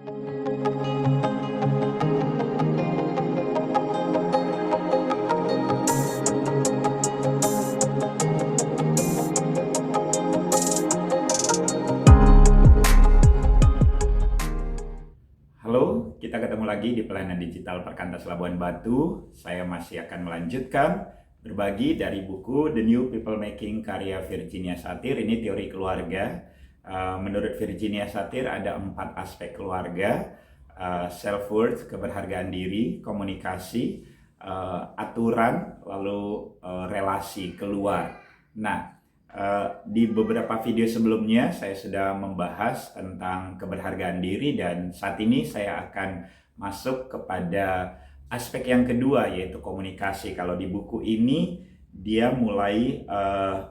Halo, kita ketemu lagi di Pelayanan Digital Perkantas Labuan Batu. Saya masih akan melanjutkan berbagi dari buku The New People Making karya Virginia Satir. Ini teori keluarga. Menurut Virginia Satir ada 4 aspek keluarga: self-worth, keberhargaan diri, komunikasi, aturan, lalu relasi keluar. Nah, di beberapa video sebelumnya saya sudah membahas tentang keberhargaan diri, dan saat ini saya akan masuk kepada aspek yang kedua, yaitu komunikasi. Kalau di buku ini dia mulai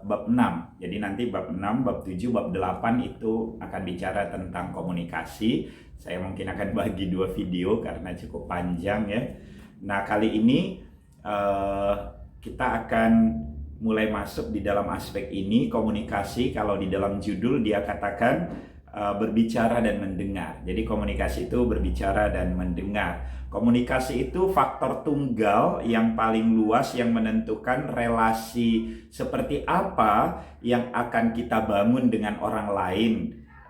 bab 6. Jadi nanti bab 6, bab 7, bab 8 itu akan bicara tentang komunikasi. Saya mungkin akan bagi 2 video karena cukup panjang ya. Nah, kali ini kita akan mulai masuk di dalam aspek ini, komunikasi. Kalau di dalam judul dia katakan berbicara dan mendengar. Jadi komunikasi itu berbicara dan mendengar. Komunikasi itu faktor tunggal yang paling luas yang menentukan relasi seperti apa yang akan kita bangun dengan orang lain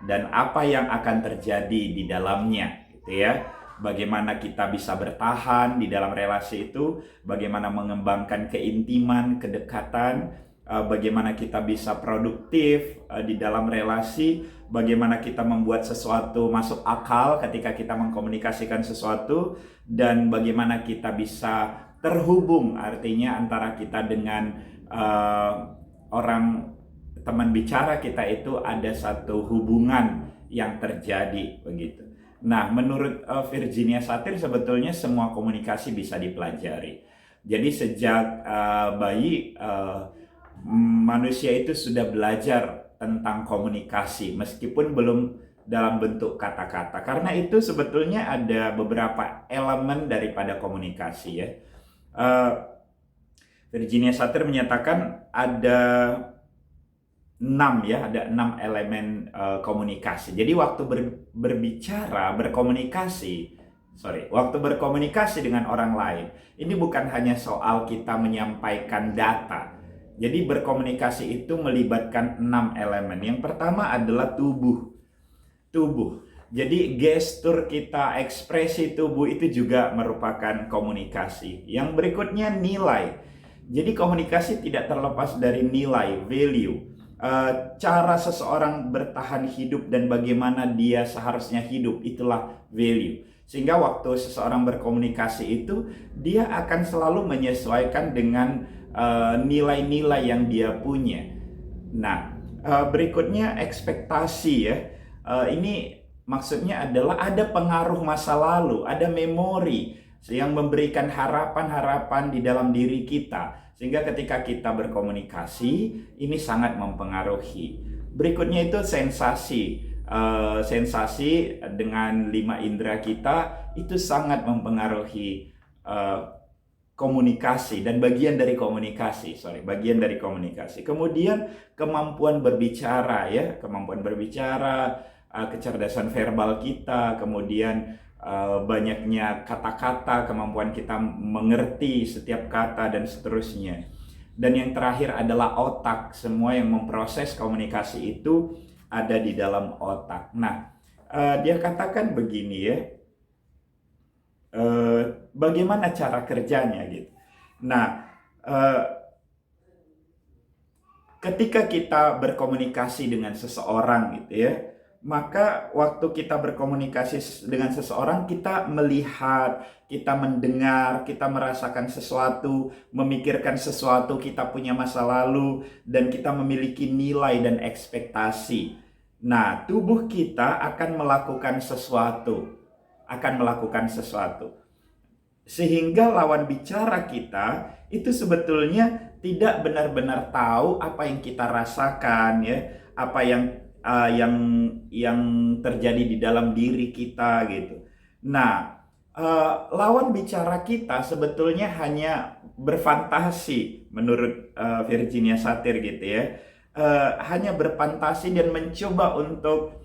dan apa yang akan terjadi di dalamnya, gitu ya. Bagaimana kita bisa bertahan di dalam relasi itu, bagaimana mengembangkan keintiman, kedekatan, bagaimana kita bisa produktif di dalam relasi, bagaimana kita membuat sesuatu masuk akal ketika kita mengkomunikasikan sesuatu, dan bagaimana kita bisa terhubung, artinya antara kita dengan orang teman bicara kita itu ada satu hubungan yang terjadi begitu. Nah, menurut Virginia Satir sebetulnya semua komunikasi bisa dipelajari. Jadi sejak bayi manusia itu sudah belajar tentang komunikasi meskipun belum dalam bentuk kata-kata. Karena itu sebetulnya ada beberapa elemen daripada komunikasi ya. Virginia Satir menyatakan ada 6 ya, ada 6 elemen komunikasi. Jadi waktu waktu berkomunikasi dengan orang lain, ini bukan hanya soal kita menyampaikan data. Jadi berkomunikasi itu melibatkan 6 elemen. Yang pertama adalah tubuh. Jadi gestur kita, ekspresi tubuh itu juga merupakan komunikasi. Yang berikutnya nilai. Jadi komunikasi tidak terlepas dari nilai, value. Cara seseorang bertahan hidup dan bagaimana dia seharusnya hidup, itulah value. Sehingga waktu seseorang berkomunikasi itu, dia akan selalu menyesuaikan dengan nilai-nilai yang dia punya. Nah, berikutnya ekspektasi ya. Ini maksudnya adalah ada pengaruh masa lalu, ada memori yang memberikan harapan-harapan di dalam diri kita. Sehingga ketika kita berkomunikasi, ini sangat mempengaruhi. Berikutnya itu sensasi. Sensasi dengan 5 indera kita itu sangat mempengaruhi komunikasi dan bagian dari komunikasi. Kemudian kemampuan berbicara ya, kecerdasan verbal kita, kemudian banyaknya kata-kata, kemampuan kita mengerti setiap kata, dan seterusnya. Dan yang terakhir adalah otak. Semua yang memproses komunikasi itu ada di dalam otak. Nah, dia katakan begini ya, bagaimana cara kerjanya gitu. Nah, ketika kita berkomunikasi dengan seseorang gitu ya, maka waktu kita berkomunikasi dengan seseorang, kita melihat, kita mendengar, kita merasakan sesuatu, memikirkan sesuatu, kita punya masa lalu, dan kita memiliki nilai dan ekspektasi. Nah, tubuh kita akan melakukan sesuatu. Sehingga lawan bicara kita itu sebetulnya tidak benar-benar tahu apa yang kita rasakan ya, apa yang terjadi di dalam diri kita gitu. Nah, lawan bicara kita sebetulnya hanya berfantasi menurut Virginia Satir gitu ya. Hanya berfantasi dan mencoba untuk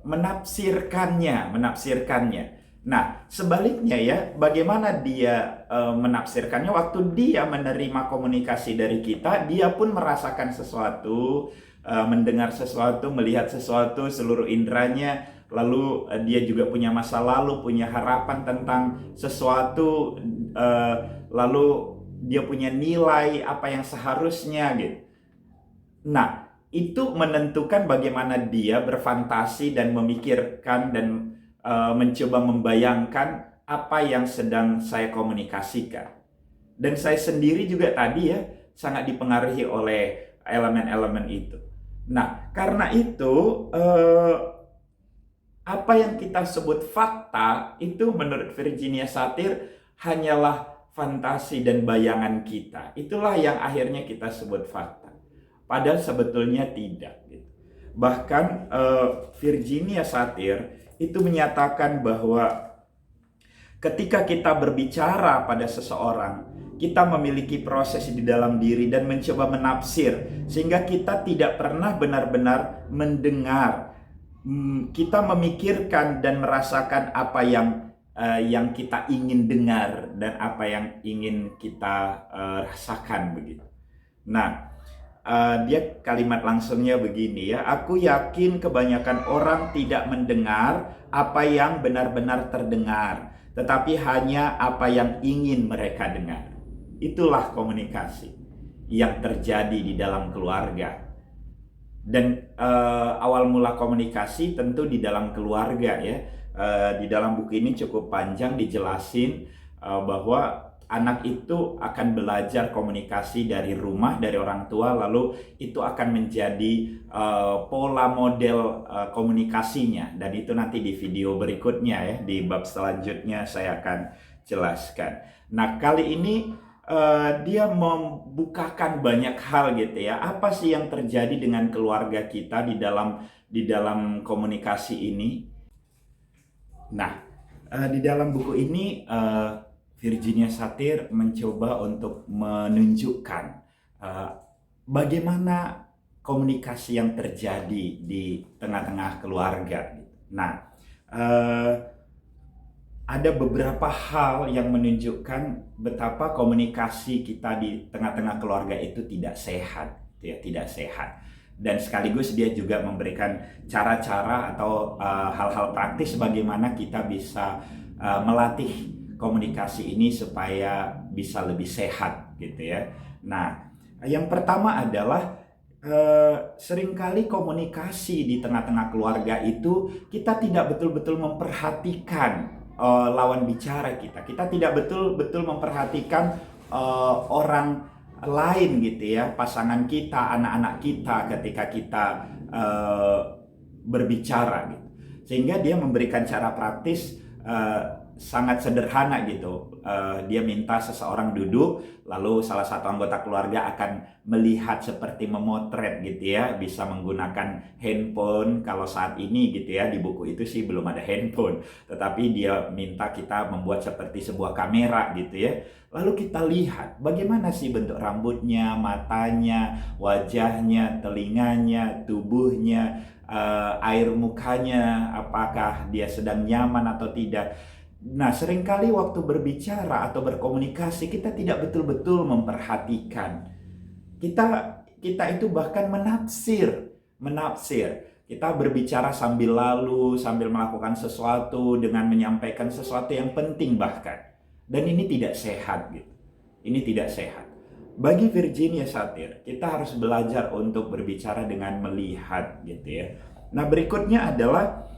menafsirkannya. Nah, sebaliknya ya, bagaimana dia menafsirkannya waktu dia menerima komunikasi dari kita, dia pun merasakan sesuatu, mendengar sesuatu, melihat sesuatu, seluruh inderanya, lalu dia juga punya masa lalu, punya harapan tentang sesuatu, lalu dia punya nilai apa yang seharusnya gitu. Nah, itu menentukan bagaimana dia berfantasi dan memikirkan dan mencoba membayangkan apa yang sedang saya komunikasikan. Dan saya sendiri juga tadi ya sangat dipengaruhi oleh elemen-elemen itu. Nah, karena itu apa yang kita sebut fakta itu menurut Virginia Satir hanyalah fantasi dan bayangan kita. Itulah yang akhirnya kita sebut fakta. Padahal sebetulnya tidak. Bahkan Virginia Satir itu menyatakan bahwa ketika kita berbicara pada seseorang, kita memiliki proses di dalam diri dan mencoba menafsir, sehingga kita tidak pernah benar-benar mendengar. Kita memikirkan dan merasakan apa yang kita ingin dengar dan apa yang ingin kita rasakan begitu. Nah, dia kalimat langsungnya begini ya, aku yakin kebanyakan orang tidak mendengar apa yang benar-benar terdengar, tetapi hanya apa yang ingin mereka dengar. Itulah komunikasi yang terjadi di dalam keluarga. Dan awal mula komunikasi tentu di dalam keluarga ya. Di dalam buku ini cukup panjang dijelasin bahwa anak itu akan belajar komunikasi dari rumah, dari orang tua, lalu itu akan menjadi pola model komunikasinya. Dan itu nanti di video berikutnya ya, di bab selanjutnya saya akan jelaskan. Nah, kali ini dia membukakan banyak hal gitu ya. Apa sih yang terjadi dengan keluarga kita di dalam komunikasi ini? Nah, di dalam buku ini Virginia Satir mencoba untuk menunjukkan bagaimana komunikasi yang terjadi di tengah-tengah keluarga. Nah, ada beberapa hal yang menunjukkan betapa komunikasi kita di tengah-tengah keluarga itu tidak sehat, ya, tidak sehat. Dan sekaligus dia juga memberikan cara-cara atau hal-hal praktis bagaimana kita bisa melatih komunikasi ini supaya bisa lebih sehat gitu ya. Nah, yang pertama adalah seringkali komunikasi di tengah-tengah keluarga itu kita tidak betul-betul memperhatikan lawan bicara kita. Kita tidak betul-betul memperhatikan orang lain gitu ya, pasangan kita, anak-anak kita ketika kita berbicara gitu. Sehingga dia memberikan cara praktis sangat sederhana gitu. Dia minta seseorang duduk, lalu salah satu anggota keluarga akan melihat seperti memotret gitu ya, bisa menggunakan handphone. Kalau saat ini gitu ya, di buku itu sih belum ada handphone, tetapi dia minta kita membuat seperti sebuah kamera gitu ya. Lalu kita lihat bagaimana sih bentuk rambutnya, matanya, wajahnya, telinganya, tubuhnya, air mukanya, apakah dia sedang nyaman atau tidak. Nah, seringkali waktu berbicara atau berkomunikasi kita tidak betul-betul memperhatikan. Kita itu bahkan menafsir. Kita berbicara sambil lalu, sambil melakukan sesuatu, dengan menyampaikan sesuatu yang penting bahkan. Dan ini tidak sehat gitu. Ini tidak sehat. Bagi Virginia Satir, kita harus belajar untuk berbicara dengan melihat gitu ya. Nah, berikutnya adalah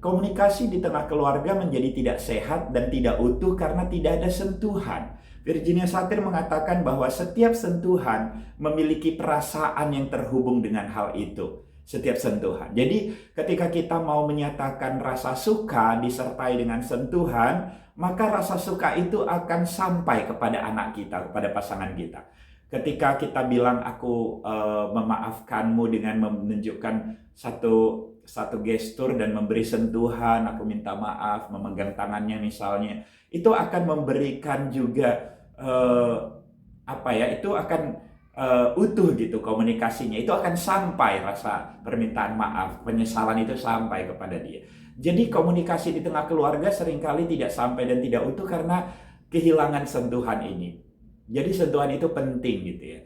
komunikasi di tengah keluarga menjadi tidak sehat dan tidak utuh karena tidak ada sentuhan. Virginia Satir mengatakan bahwa setiap sentuhan memiliki perasaan yang terhubung dengan hal itu. Setiap sentuhan. Jadi ketika kita mau menyatakan rasa suka disertai dengan sentuhan, maka rasa suka itu akan sampai kepada anak kita, kepada pasangan kita. Ketika kita bilang aku memaafkanmu dengan menunjukkan satu gestur dan memberi sentuhan, aku minta maaf, memegang tangannya misalnya, itu akan memberikan juga itu akan utuh gitu komunikasinya, itu akan sampai rasa permintaan maaf, penyesalan itu sampai kepada dia. Jadi komunikasi di tengah keluarga seringkali tidak sampai dan tidak utuh karena kehilangan sentuhan ini. Jadi sentuhan itu penting gitu ya.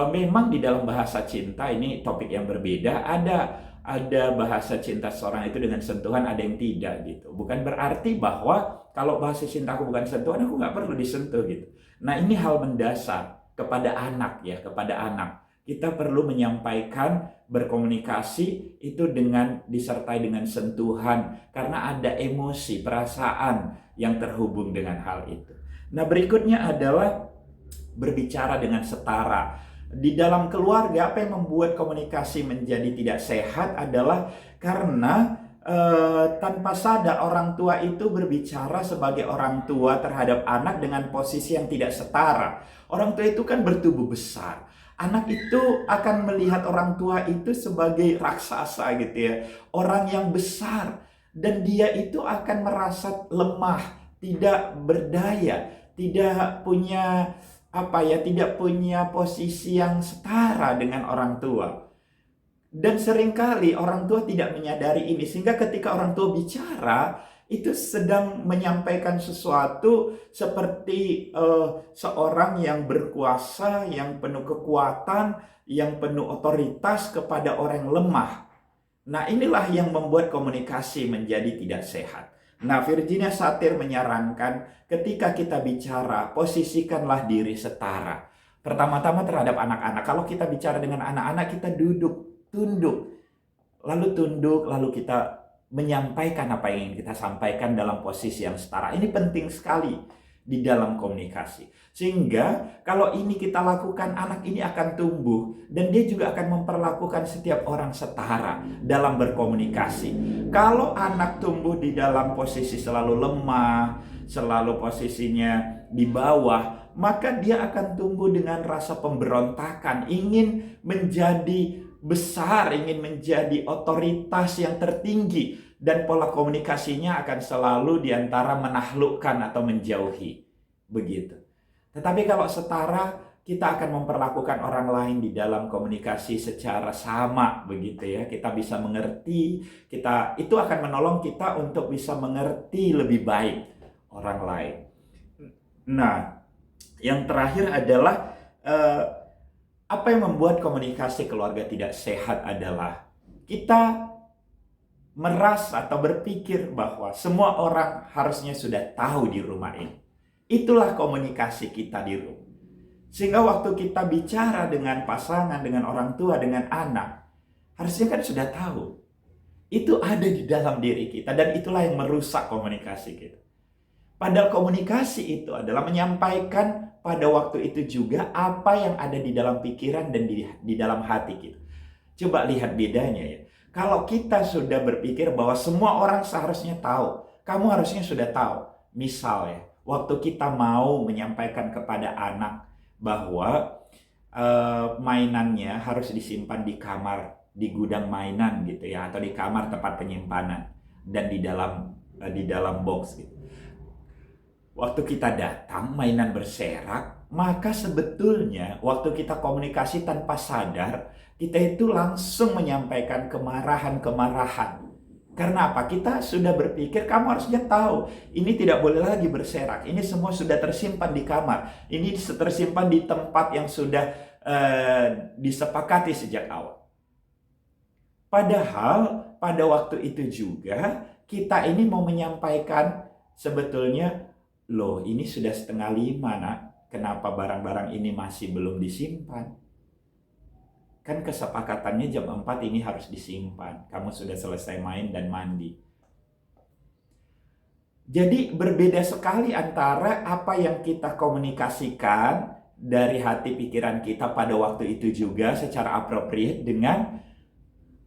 Memang di dalam bahasa cinta ini topik yang berbeda, ada bahasa cinta seorang itu dengan sentuhan, ada yang tidak gitu. Bukan berarti bahwa kalau bahasa cintaku bukan sentuhan, aku nggak perlu disentuh gitu. Nah ini hal mendasar kepada anak ya, kepada anak. Kita perlu menyampaikan, berkomunikasi itu dengan disertai dengan sentuhan karena ada emosi, perasaan yang terhubung dengan hal itu. Nah, berikutnya adalah berbicara dengan setara. Di dalam keluarga, apa yang membuat komunikasi menjadi tidak sehat adalah karena tanpa sadar orang tua itu berbicara sebagai orang tua terhadap anak dengan posisi yang tidak setara. Orang tua itu kan bertubuh besar. Anak itu akan melihat orang tua itu sebagai raksasa gitu ya. Orang yang besar. Dan dia itu akan merasa lemah, tidak berdaya, tidak punya tidak punya posisi yang setara dengan orang tua. Dan seringkali orang tua tidak menyadari ini, sehingga ketika orang tua bicara itu sedang menyampaikan sesuatu seperti seorang yang berkuasa, yang penuh kekuatan, yang penuh otoritas kepada orang yang lemah. Nah, inilah yang membuat komunikasi menjadi tidak sehat. Nah, Virginia Satir menyarankan ketika kita bicara, posisikanlah diri setara. Pertama-tama terhadap anak-anak. Kalau kita bicara dengan anak-anak, kita duduk, tunduk. Lalu kita menyampaikan apa yang ingin kita sampaikan dalam posisi yang setara. Ini penting sekali di dalam komunikasi. Sehingga kalau ini kita lakukan, anak ini akan tumbuh dan dia juga akan memperlakukan setiap orang setara dalam berkomunikasi. Kalau anak tumbuh di dalam posisi selalu lemah, selalu posisinya di bawah, maka dia akan tumbuh dengan rasa pemberontakan, ingin menjadi besar, ingin menjadi otoritas yang tertinggi, dan pola komunikasinya akan selalu diantara menaklukkan atau menjauhi. Begitu. Tetapi kalau setara, kita akan memperlakukan orang lain di dalam komunikasi secara sama, begitu ya. Kita bisa mengerti, itu akan menolong kita untuk bisa mengerti lebih baik orang lain. Nah, yang terakhir adalah apa yang membuat komunikasi keluarga tidak sehat adalah kita merasa atau berpikir bahwa semua orang harusnya sudah tahu di rumah ini. Itulah komunikasi kita di rumah. Sehingga waktu kita bicara dengan pasangan, dengan orang tua, dengan anak, harusnya kan sudah tahu. Itu ada di dalam diri kita dan itulah yang merusak komunikasi kita. Padahal komunikasi itu adalah menyampaikan pada waktu itu juga apa yang ada di dalam pikiran dan di dalam hati kita. Coba lihat bedanya ya. Kalau kita sudah berpikir bahwa semua orang seharusnya tahu, kamu harusnya sudah tahu. Misal ya, waktu kita mau menyampaikan kepada anak bahwa mainannya harus disimpan di kamar, di gudang mainan gitu ya, atau di kamar tempat penyimpanan dan di dalam box gitu. Waktu kita datang mainan berserak, maka sebetulnya waktu kita komunikasi tanpa sadar, kita itu langsung menyampaikan kemarahan-kemarahan. Karena apa? Kita sudah berpikir, kamu harusnya tahu, ini tidak boleh lagi berserak. Ini semua sudah tersimpan di kamar. Ini tersimpan di tempat yang sudah disepakati sejak awal. Padahal pada waktu itu juga, kita ini mau menyampaikan sebetulnya, loh ini sudah 4:30 nak, kenapa barang-barang ini masih belum disimpan? Kan kesepakatannya jam 4 ini harus disimpan. Kamu sudah selesai main dan mandi. Jadi berbeda sekali antara apa yang kita komunikasikan dari hati pikiran kita pada waktu itu juga secara appropriate dengan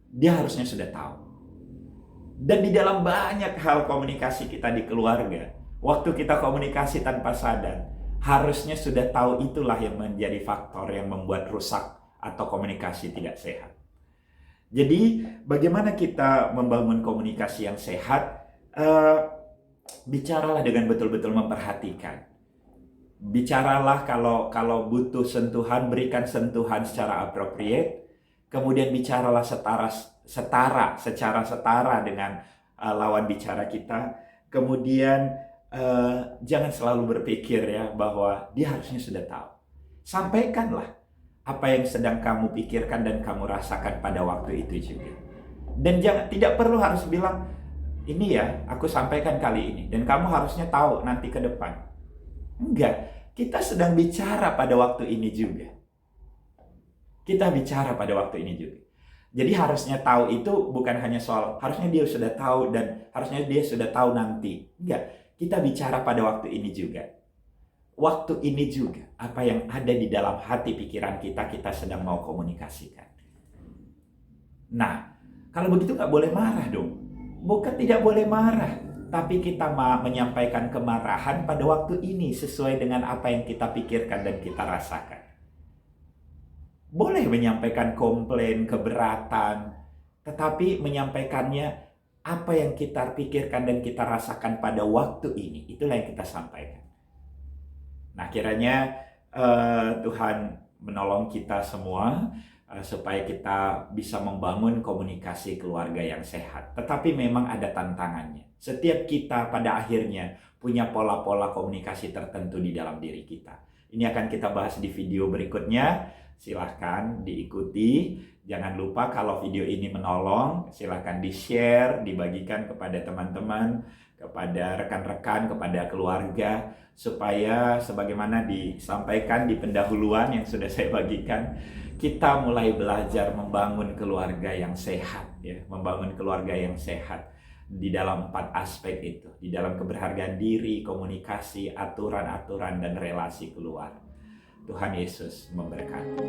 dia harusnya sudah tahu. Dan di dalam banyak hal komunikasi kita di keluarga, waktu kita komunikasi tanpa sadar, harusnya sudah tahu, itulah yang menjadi faktor yang membuat rusak atau komunikasi tidak sehat. Jadi bagaimana kita membangun komunikasi yang sehat? Bicaralah dengan betul-betul memperhatikan. Bicaralah kalau butuh sentuhan, berikan sentuhan secara appropriate. Kemudian bicaralah secara setara dengan lawan bicara kita. Kemudian jangan selalu berpikir ya bahwa dia harusnya sudah tahu. Sampaikanlah apa yang sedang kamu pikirkan dan kamu rasakan pada waktu itu juga. Dan tidak perlu harus bilang, ini ya aku sampaikan kali ini dan kamu harusnya tahu nanti ke depan. Enggak, kita sedang bicara pada waktu ini juga. Kita bicara pada waktu ini juga. Jadi harusnya tahu itu bukan hanya soal harusnya dia sudah tahu dan harusnya dia sudah tahu nanti. Enggak, kita bicara pada waktu ini juga. Waktu ini juga, apa yang ada di dalam hati pikiran kita, kita sedang mau komunikasikan. Nah, kalau begitu nggak boleh marah dong. Bukan tidak boleh marah, tapi kita menyampaikan kemarahan pada waktu ini sesuai dengan apa yang kita pikirkan dan kita rasakan. Boleh menyampaikan komplain, keberatan, tetapi menyampaikannya apa yang kita pikirkan dan kita rasakan pada waktu ini, itulah yang kita sampaikan. Nah, kiranya Tuhan menolong kita semua supaya kita bisa membangun komunikasi keluarga yang sehat. Tetapi memang ada tantangannya. Setiap kita pada akhirnya punya pola-pola komunikasi tertentu di dalam diri kita. Ini akan kita bahas di video berikutnya. Silahkan diikuti. Jangan lupa kalau video ini menolong, silahkan di-share, dibagikan kepada teman-teman, kepada rekan-rekan, kepada keluarga, supaya sebagaimana disampaikan di pendahuluan yang sudah saya bagikan, kita mulai belajar membangun keluarga yang sehat, ya, membangun keluarga yang sehat di dalam 4 aspek itu, di dalam keberhargaan diri, komunikasi, aturan-aturan, dan relasi keluar. Tuhan Yesus memberkati.